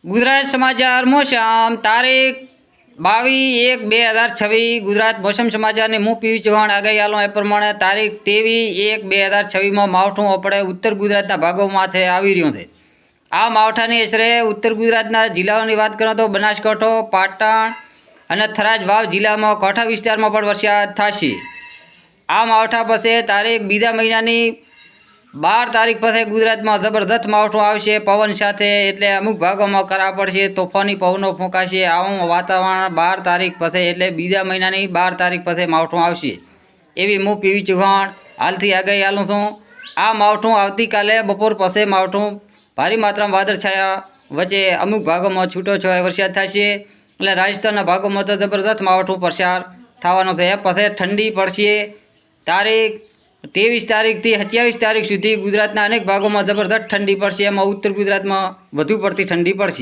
ગુજરાત સમાચાર મોસમ તારીખ 22/1/2026 ગુજરાત મોસમ સમાચારની હું પીવી ચૌહાણ આગાહી આલો એ પ્રમાણે તારીખ 23/1/2026 માવઠું આપણે ઉત્તર ગુજરાતના ભાગોમાંથી આવી રહ્યું છે। આ માવઠાની અસરે ઉત્તર ગુજરાતના જિલ્લાઓની વાત કરો તો બનાસકાંઠો, પાટણ અને થરાદ વાવ જિલ્લામાં કાંઠા વિસ્તારમાં પણ વરસાદ થશે। આ માવઠા પછી તારીખ બીજા મહિનાની 12 તારીખ પછી ગુજરાતમાં જબરદસ્ત માવઠું આવશે પવન સાથે, એટલે અમુક ભાગોમાં કરા પડશે, તોફાની પવનો ફૂંકાશે। આવું વાતાવરણ 12 તારીખ પછી એટલે બીજા મહિનાની 12 તારીખ પછી માવઠું આવશે એવી હું પીવી ચૌહાણ હાલથી આગાહી આલું છું। આ માવઠું આવતીકાલે બપોર પછી માવઠું ભારે માત્રામાં વાદળછાયા વચ્ચે અમુક ભાગોમાં છૂટોછવાયો વરસાદ થશે, એટલે રાજસ્થાનના ભાગોમાં તો જબરદસ્ત માવઠું પસાર થવાનું છે। પછી ઠંડી પડશે। તારીખ 23 તારીખથી 27 તારીખ સુધી ગુજરાતના અનેક ભાગોમાં જબરદસ્ત ઠંડી પડશે, એમાં ઉત્તર ગુજરાતમાં વધુ પડતી ઠંડી પડશે।